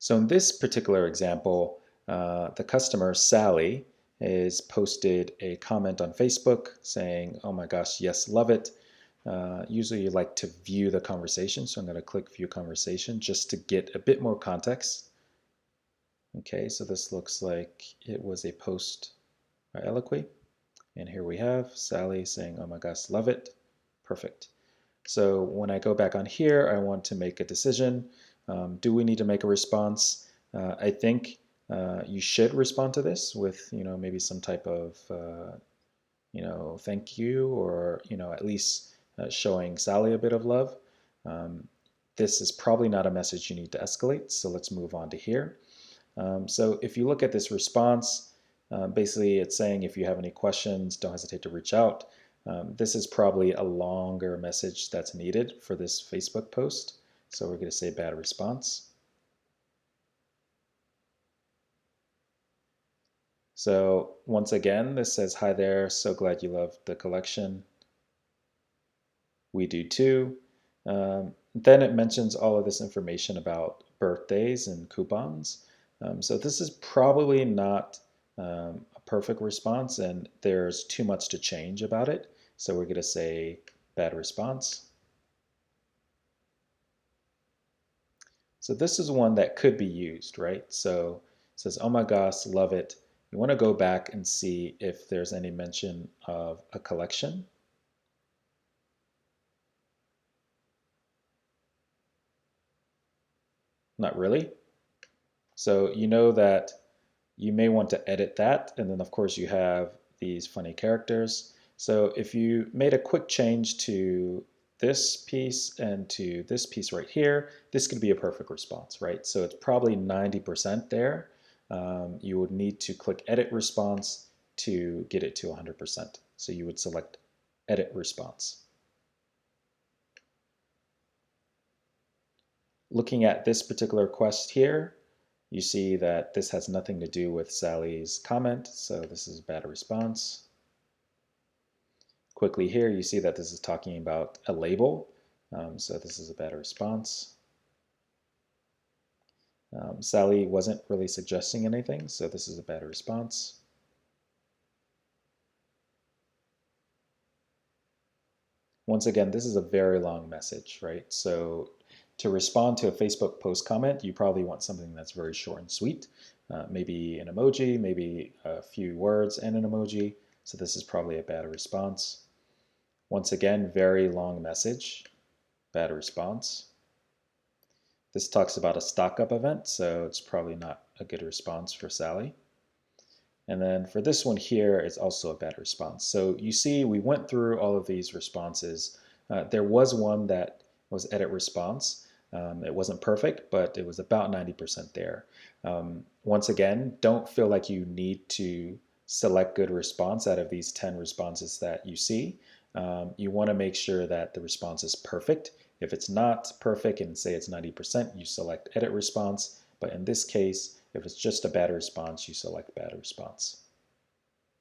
So in this particular example, the customer, Sally, has posted a comment on Facebook saying, oh my gosh, yes, love it. Usually you like to view the conversation, so I'm going to click view conversation just to get a bit more context. Okay, so this looks like it was a post by Eloquy. And here we have Sally saying, oh my gosh, love it. Perfect. So when I go back on here, I want to make a decision. Do we need to make a response? I think you should respond to this with, maybe some type of, thank you, or, at least showing Sally a bit of love. This is probably not a message you need to escalate, so let's move on to here. So if you look at this response, basically it's saying if you have any questions, don't hesitate to reach out. This is probably a longer message that's needed for this Facebook post. So we're going to say bad response. So once again, this says, hi there, so glad you loved the collection. We do too. Then it mentions all of this information about birthdays and coupons. So this is probably not a perfect response, and there's too much to change about it. So we're going to say bad response. So this is one that could be used, right? So it says, oh my gosh, love it. You want to go back and see if there's any mention of a collection. Not really. So you know that you may want to edit that, and then of course you have these funny characters. So if you made a quick change to this piece and to this piece right here, this could be a perfect response, right? So it's probably 90% there. You would need to click edit response to get it to 100%. So you would select edit response. Looking at this particular request here, you see that this has nothing to do with Sally's comment, so this is a bad response. Quickly here, you see that this is talking about a label, so this is a bad response. Sally wasn't really suggesting anything, so this is a bad response. Once again, this is a very long message, right? So to respond to a Facebook post comment, you probably want something that's very short and sweet. Maybe an emoji, maybe a few words and an emoji. So this is probably a bad response. Once again, very long message, bad response. This talks about a stock up event, so it's probably not a good response for Sally. And then for this one here, it's also a bad response. So you see, we went through all of these responses. There was one that was edit response. It wasn't perfect, but it was about 90% there. Once again, don't feel like you need to select good response out of these 10 responses that you see. You want to make sure that the response is perfect. If it's not perfect and say it's 90%, you select edit response. But in this case, if it's just a bad response, you select bad response.